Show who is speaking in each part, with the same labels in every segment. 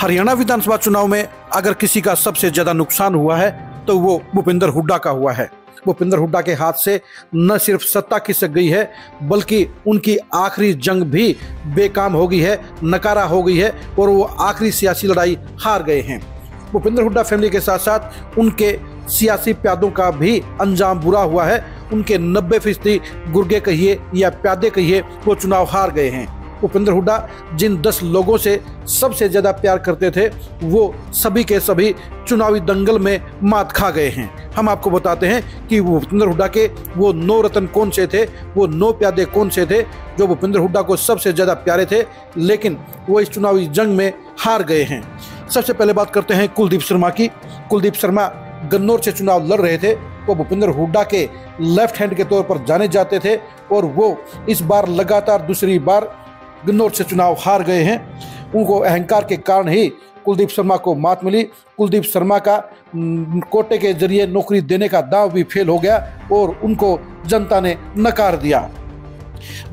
Speaker 1: हरियाणा विधानसभा चुनाव में अगर किसी का सबसे ज्यादा नुकसान हुआ है तो वो भूपेंद्र हुड्डा का हुआ है। भूपेंद्र हुड्डा के हाथ से न सिर्फ सत्ता खिसक गई है बल्कि उनकी आखिरी जंग भी बेकाम हो गई है, नकारा हो गई है और वो आखिरी सियासी लड़ाई हार गए हैं। भूपेंद्र हुड्डा फैमिली के साथ साथ उनके सियासी प्यादों का भी अंजाम बुरा हुआ है। उनके 90% गुर्गे कहिए या प्यादे कहिए वो चुनाव हार गए हैं। भूपेंद्र हुड्डा जिन 10 लोगों से सबसे ज्यादा प्यार करते थे वो सभी के सभी चुनावी दंगल में मात खा गए हैं। हम आपको बताते हैं कि भूपेंद्र हुड्डा के वो 9 रत्न कौन से थे, वो 9 प्यादे कौन से थे जो भूपेंद्र हुड्डा को सबसे ज्यादा प्यारे थे, लेकिन वो इस चुनावी जंग में हार गए हैं। सबसे पहले बात करते हैं कुलदीप शर्मा की। कुलदीप शर्मा गन्नौर से चुनाव लड़ रहे थे। वो भूपेंद्र हुड्डा के लेफ्ट हैंड के तौर पर जाने जाते थे और वो इस बार लगातार दूसरी बार गन्नौर से चुनाव हार गए हैं। उनको अहंकार के कारण ही कुलदीप शर्मा को मात मिली। कुलदीप शर्मा का कोटे के जरिए नौकरी देने का दांव भी फेल हो गया और उनको जनता ने नकार दिया।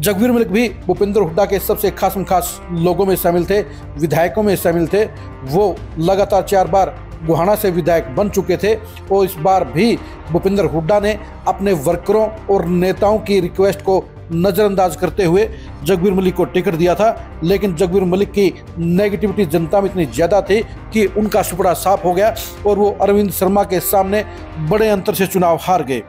Speaker 1: जगबीर मलिक भी भूपेंद्र हुड्डा के सबसे खास लोगों में शामिल थे, विधायकों में शामिल थे। वो लगातार 4 बार गोहाना से विधायक बन चुके थे और इस बार भी भूपेंद्र हुड्डा ने अपने वर्करों और नेताओं की रिक्वेस्ट को नज़रअंदाज करते हुए जगबीर मलिक को टिकट दिया था, लेकिन जगबीर मलिक की नेगेटिविटी जनता में इतनी ज़्यादा थी कि उनका सुपड़ा साफ हो गया और वो अरविंद शर्मा के सामने बड़े अंतर से चुनाव हार गए।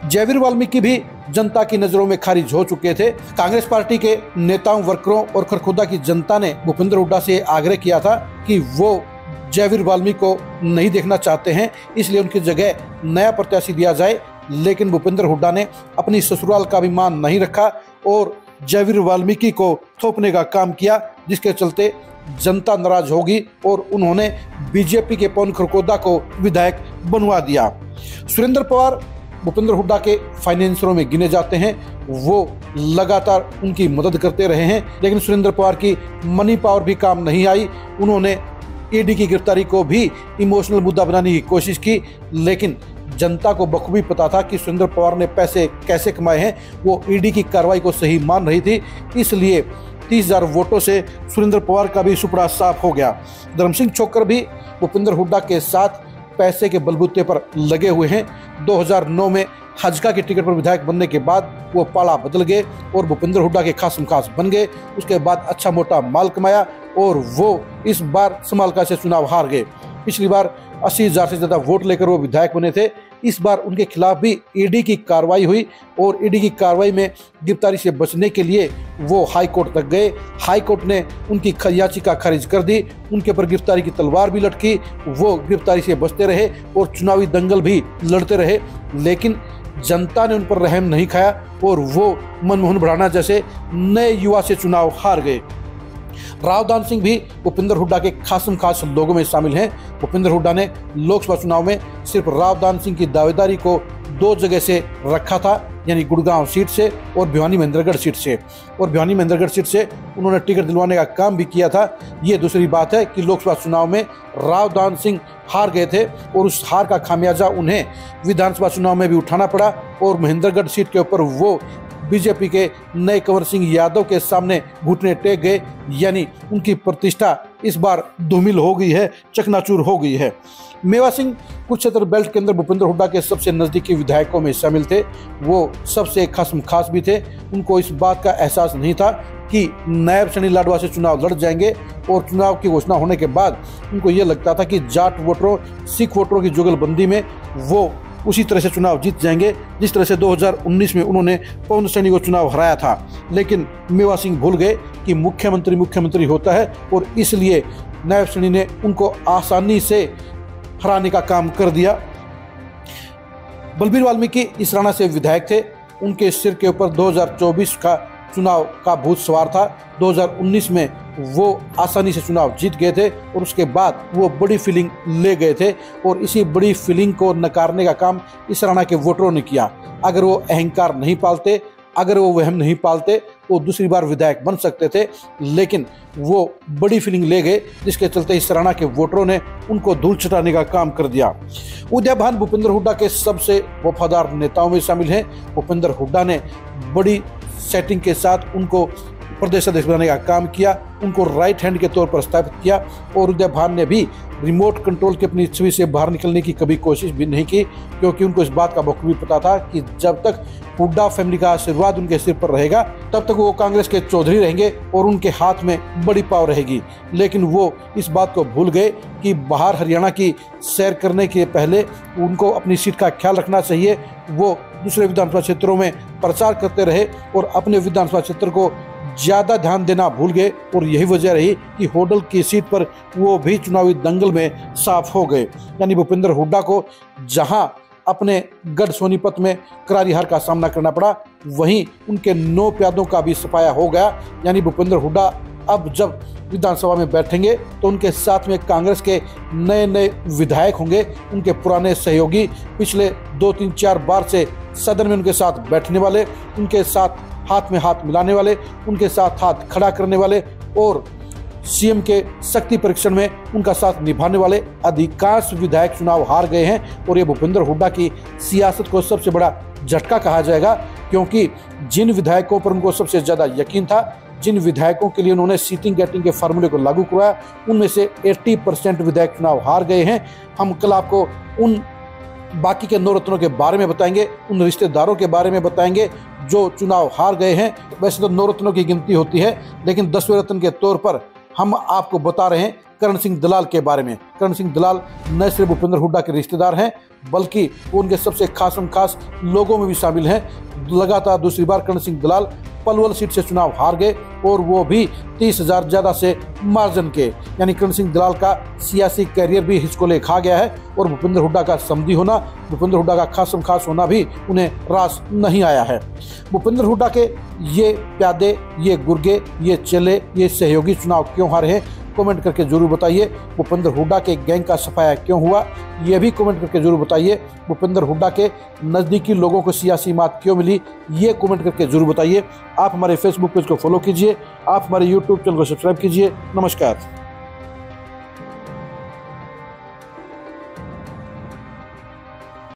Speaker 1: जयवीर वाल्मीकि भी जनता की नज़रों में खारिज हो चुके थे। कांग्रेस पार्टी के नेताओं, वर्करों और खरखुदा की जनता ने भूपेंद्र हुड्डा से आग्रह किया था कि वो जयवीर वाल्मीकि को नहीं देखना चाहते हैं, इसलिए उनकी जगह नया प्रत्याशी दिया जाए। लेकिन भूपेंद्र हुड्डा ने अपनी ससुराल का भी मान नहीं रखा और जयवीर वाल्मीकि को थोपने का काम किया, जिसके चलते जनता नाराज होगी और उन्होंने बीजेपी के पवन खरखोदा को विधायक बनवा दिया। सुरेंद्र पवार भूपेंद्र हुड्डा के फाइनेंसरों में गिने जाते हैं। वो लगातार उनकी मदद करते रहे हैं, लेकिन सुरेंद्र पवार की मनी पावर भी काम नहीं आई। उन्होंने ईडी की गिरफ्तारी को भी इमोशनल मुद्दा बनाने की कोशिश की, लेकिन जनता को बखूबी पता था कि सुरेंद्र पवार ने पैसे कैसे कमाए हैं। वो ईडी की कार्रवाई को सही मान रही थी, इसलिए 30,000 वोटों से सुरेंद्र पवार का भी सुपड़ा साफ हो गया। धर्म सिंह छोक्कर भी भूपेंद्र हुड्डा के साथ पैसे के बलबूते पर लगे हुए हैं। 2009 में हजका के टिकट पर विधायक बनने के बाद वो पाला बदल गए और भूपेंद्र हुड्डा के खास बन गए। उसके बाद अच्छा मोटा माल कमाया और वो इस बार समालका से चुनाव हार गए। पिछली बार 80,000 से ज़्यादा वोट लेकर वो विधायक बने थे। इस बार उनके खिलाफ भी ईडी की कार्रवाई हुई और ईडी की कार्रवाई में गिरफ्तारी से बचने के लिए वो हाई कोर्ट तक गए। हाई कोर्ट ने उनकी याचिका खारिज कर दी। उनके ऊपर गिरफ्तारी की तलवार भी लटकी। वो गिरफ्तारी से बचते रहे और चुनावी दंगल भी लड़ते रहे, लेकिन जनता ने उन पर रहम नहीं खाया और वो मनमोहन भड़ाना जैसे नए युवा से चुनाव हार गए। रावदान सिंह भी भूपेंद्र हुड्डा के खास लोगों में शामिल हैं। भूपेंद्र हुड्डा ने लोकसभा चुनाव में सिर्फ रावदान सिंह की दावेदारी को 2 जगह से रखा था, यानी गुड़गांव सीट से और भिवानी महेंद्रगढ़ सीट से। और भिवानी महेंद्रगढ़ सीट से उन्होंने टिकट दिलवाने का काम भी किया था। ये दूसरी बात है कि लोकसभा चुनाव में रावदान सिंह हार गए थे और उस हार का खामियाजा उन्हें विधानसभा चुनाव में भी उठाना पड़ा और महेंद्रगढ़ सीट के ऊपर वो बीजेपी के नए कंवर सिंह यादव के सामने घुटने टेक गए, यानी उनकी प्रतिष्ठा इस बार धूमिल हो गई है, चकनाचूर हो गई है। मेवा सिंह कुरुक्षेत्र बेल्ट के अंदर भूपेंद्र हुड्डा के सबसे नज़दीकी विधायकों में शामिल थे। वो सबसे खास भी थे। उनको इस बात का एहसास नहीं था कि नायब सनी लाडवा से चुनाव लड़ जाएंगे और चुनाव की घोषणा होने के बाद उनको ये लगता था कि जाट वोटरों, सिख वोटरों की जुगलबंदी में वो उसी तरह से चुनाव जीत जाएंगे जिस तरह से 2019 में उन्होंने पवन सैनी को चुनाव हराया था। लेकिन मेवा सिंह भूल गए कि मुख्यमंत्री होता है और इसलिए नायब सैनी ने उनको आसानी से हराने का काम कर दिया। बलबीर वाल्मीकि इसराना से विधायक थे। उनके सिर के ऊपर 2024 का चुनाव का भूत सवार था। 2019 में वो आसानी से चुनाव जीत गए थे और उसके बाद वो बड़ी फीलिंग ले गए थे और इसी बड़ी फीलिंग को नकारने का काम इसराना के वोटरों ने किया। अगर वो अहंकार नहीं पालते, अगर वो वहम नहीं पालते तो दूसरी बार विधायक बन सकते थे, लेकिन वो बड़ी फीलिंग ले गए जिसके चलते इसराना के वोटरों ने उनको धूल चटाने का काम कर दिया। उदय भान भूपेंद्र हुड्डा के सबसे वफादार नेताओं में शामिल हैं। भूपेंद्र हुड्डा ने बड़ी सेटिंग के साथ उनको प्रदेश अध्यक्ष बनाने का काम किया, उनको राइट हैंड के तौर पर स्थापित किया। और उदय भान ने भी रिमोट कंट्रोल की अपनी छवि से बाहर निकलने की कभी कोशिश भी नहीं की, क्योंकि उनको इस बात का बखूबी पता था कि जब तक हुड्डा फैमिली का आशीर्वाद उनके सिर पर रहेगा तब तक वो कांग्रेस के चौधरी रहेंगे और उनके हाथ में बड़ी पावर रहेगी। लेकिन वो इस बात को भूल गए कि बाहर हरियाणा की सैर करने के पहले उनको अपनी सीट का ख्याल रखना चाहिए। वो दूसरे विधानसभा क्षेत्रों में प्रचार करते रहे और अपने विधानसभा क्षेत्र को ज्यादा ध्यान देना भूल गए, और यही वजह रही कि होडल की सीट पर वो भी चुनावी दंगल में साफ हो गए। यानी भूपेंद्र हुड्डा को जहां अपने गढ़ सोनीपत में करारी हार का सामना करना पड़ा, वहीं उनके 9 प्यादों का भी सफाया हो गया। यानी भूपेंद्र हुड्डा अब जब विधानसभा में बैठेंगे तो उनके साथ में कांग्रेस के नए नए विधायक होंगे, उनके पुराने सहयोगी, पिछले 2, 3, 4 बार से सदन में उनके साथ बैठने वाले, उनके साथ हाथ में हाथ मिलाने वाले, उनके साथ हाथ खड़ा करने वाले और सीएम के शक्ति परीक्षण में उनका साथ निभाने वाले अधिकांश विधायक चुनाव हार गए हैं। और ये भूपेंद्र हुड्डा की सियासत को सबसे बड़ा झटका कहा जाएगा, क्योंकि जिन विधायकों पर उनको सबसे ज्यादा यकीन था, जिन विधायकों के लिए उन्होंने सीटिंग गेटिंग के फार्मूले को लागू करवाया, उनमें से 80% विधायक चुनाव हार गए हैं। हम कल आपको उन बाकी के 9 रत्नों के बारे में बताएंगे, उन रिश्तेदारों के बारे में बताएंगे जो चुनाव हार गए हैं। वैसे तो 9 रत्नों की गिनती होती है, लेकिन 10वें रत्न के तौर पर हम आपको बता रहे हैं करण सिंह दलाल के बारे में। करण सिंह दलाल न सिर्फ भूपेंद्र हुड्डा के रिश्तेदार हैं, बल्कि वो उनके सबसे खास लोगों में भी शामिल हैं। लगातार दूसरी बार करण सिंह दलाल पलवल सीट से चुनाव हार गए, और वो भी 30,000 ज्यादा से मार्जिन के। यानी करण सिंह दलाल का सियासी कैरियर भी हिचकोले खा गया है, और भूपेंद्र हुड्डा का समधी होना, भूपेंद्र हुड्डा का खास होना भी उन्हें रास नहीं आया है। भूपेंद्र हुड्डा के ये प्यादे, ये गुर्गे, ये चेले, ये सहयोगी चुनाव क्यों हारे हैं, कमेंट करके जरूर बताइए। भूपेंद्र हुड्डा के गैंग का सफाया क्यों हुआ, ये भी कमेंट करके जरूर बताइए। भूपेंद्र हुड्डा के नज़दीकी लोगों को सियासी मात क्यों मिली, ये कमेंट करके जरूर बताइए। आप हमारे फेसबुक पेज को फॉलो कीजिए, आप हमारे यूट्यूब चैनल को सब्सक्राइब कीजिए। नमस्कार।